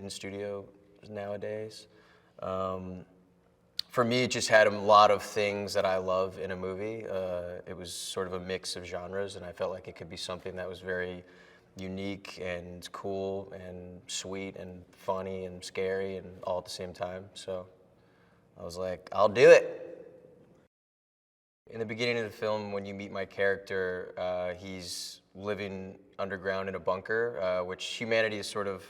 in studio nowadays. For me, it just had a lot of things that I love in a movie. It was sort of a mix of genres, and I felt like it could be something that was very unique and cool and sweet and funny and scary and all at the same time. So I was like, I'll do it. In the beginning of the film, when you meet my character, he's living underground in a bunker, which humanity is sort of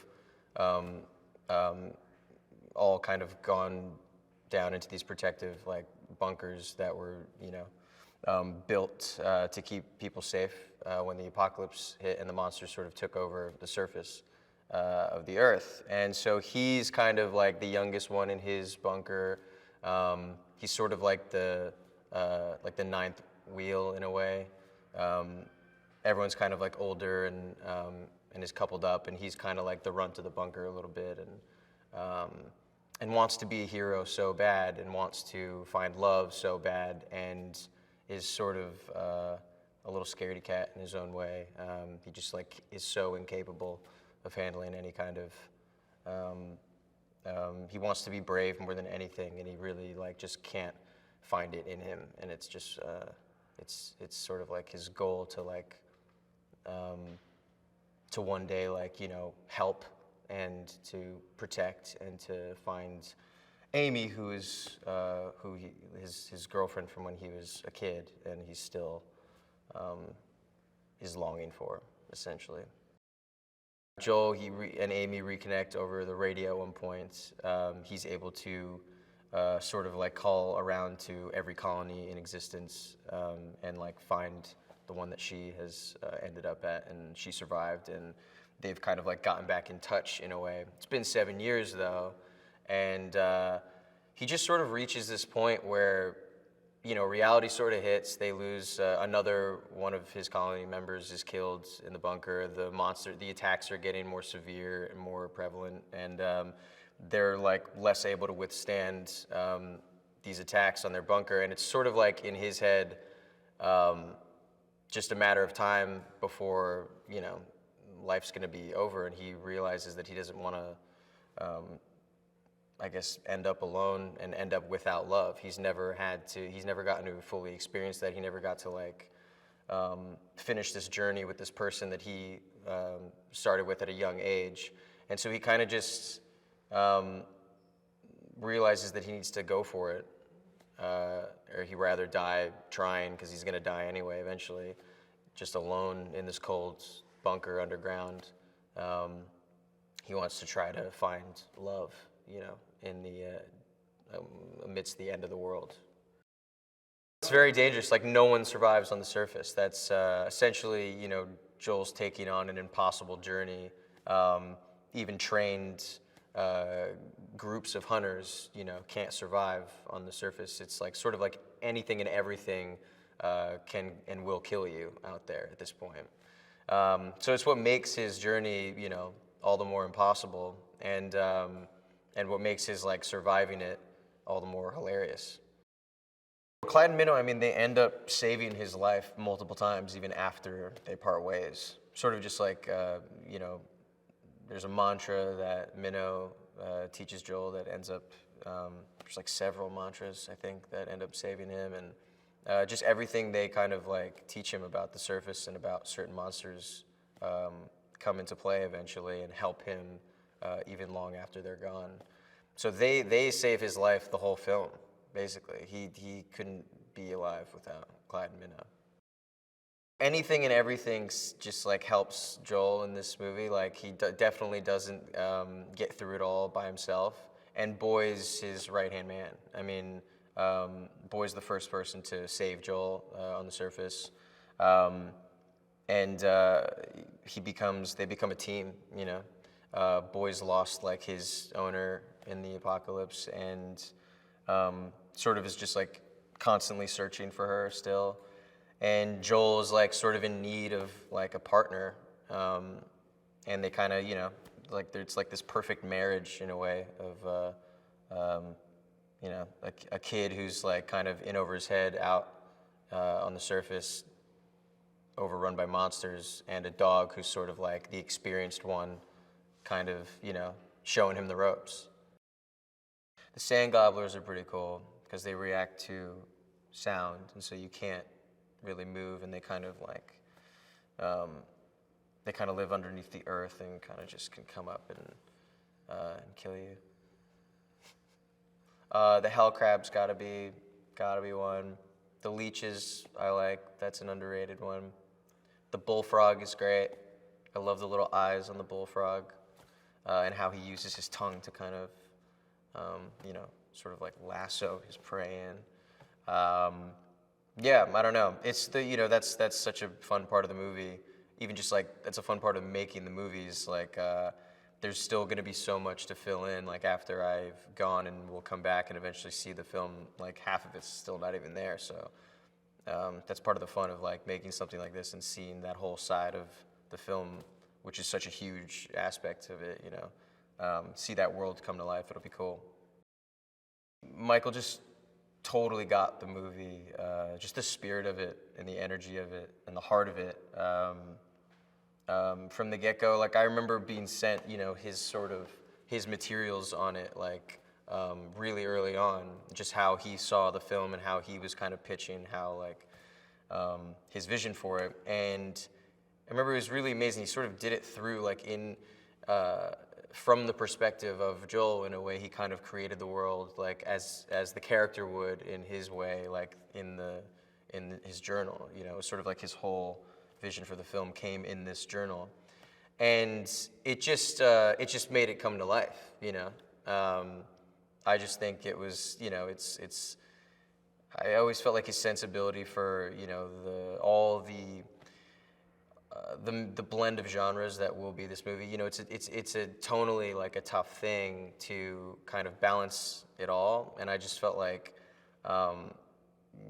all kind of gone down into these protective bunkers that were, built to keep people safe when the apocalypse hit and the monsters sort of took over the surface of the earth. And so he's kind of like the youngest one in his bunker. He's sort of like the ninth wheel in a way. Everyone's kind of like older and is coupled up, and he's kind of like the runt of the bunker a little bit, and wants to be a hero so bad, and wants to find love so bad, and is sort of a little scaredy cat in his own way. He just is so incapable of handling any kind of. He wants to be brave more than anything, and he really just can't find it in him, and it's just it's sort of like his goal to to one day help and to protect and to find Aimee, who is his girlfriend from when he was a kid, and he's still is longing for, essentially. Joel and Aimee reconnect over the radio at one point. He's able to sort of call around to every colony in existence and find the one that she has ended up at, and she survived, and they've kind of gotten back in touch in a way. It's been 7 years though, and he just sort of reaches this point where reality sort of hits. They lose another one of his colony members is killed in the bunker. The attacks are getting more severe and more prevalent, and they're less able to withstand these attacks on their bunker. And it's sort of in his head, just a matter of time before life's going to be over, and he realizes that he doesn't want to end up alone and end up without love. He's never gotten to fully experience that. He never got to finish this journey with this person that he started with at a young age. And so he kind of just realizes that he needs to go for it, or he'd rather die trying, because he's going to die anyway eventually, just alone in this cold bunker underground. He wants to try to find love, in the amidst the end of the world. It's very dangerous. No one survives on the surface. That's essentially, Joel's taking on an impossible journey. Even trained groups of hunters, can't survive on the surface. It's sort of anything and everything can and will kill you out there at this point. So it's what makes his journey, all the more impossible, and what makes his surviving it all the more hilarious. Clyde and Minnow, I mean, they end up saving his life multiple times, even after they part ways. Sort of just there's a mantra that Minnow teaches Joel that ends up, there's several mantras, I think, that end up saving him, and just everything they kind of teach him about the surface and about certain monsters come into play eventually and help him even long after they're gone. So they save his life the whole film, basically. He couldn't be alive without Clyde and Minnow. Anything and everything just helps Joel in this movie. He definitely doesn't get through it all by himself. And Boy's his right-hand man. I mean, Boy's the first person to save Joel on the surface. And they become a team, Boy's lost his owner in the apocalypse, and sort of is just constantly searching for her still. And Joel is sort of in need of a partner, and they kind of it's this perfect marriage in a way of a kid who's kind of in over his head out on the surface, overrun by monsters, and a dog who's sort of the experienced one, kind of showing him the ropes. The sand gobblers are pretty cool because they react to sound, and so you can't really move, and they kind of like, they kind of live underneath the earth and kind of just can come up and kill you. The hell crab's gotta be one. The leeches I like, that's an underrated one. The bullfrog is great. I love the little eyes on the bullfrog, and how he uses his tongue to kind of, sort of like lasso his prey in. Yeah, I don't know. It's that's such a fun part of the movie. Even just like, that's a fun part of making the movies. Like, there's still gonna be so much to fill in, like after I've gone and we'll come back and eventually see the film, like half of it's still not even there. So that's part of the fun of like making something like this and seeing that whole side of the film, which is such a huge aspect of it, see that world come to life. It'll be cool. Michael just totally got the movie, just the spirit of it and the energy of it and the heart of it. From the get-go, like I remember being sent, his materials on it, like really early on, just how he saw the film and how he was kind of pitching how like his vision for it. And I remember it was really amazing. He sort of did it through like from the perspective of Joel. In a way, he kind of created the world like as the character would in his way, like in his journal. It was sort of like his whole vision for the film came in this journal, and it just made it come to life. I just think it was, I always felt like his sensibility for all the blend of genres that will be this movie. It's a tonally like a tough thing to kind of balance it all, and I just felt like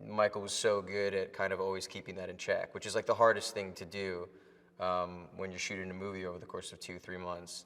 Michael was so good at kind of always keeping that in check, which is like the hardest thing to do when you're shooting a movie over the course of 2-3 months.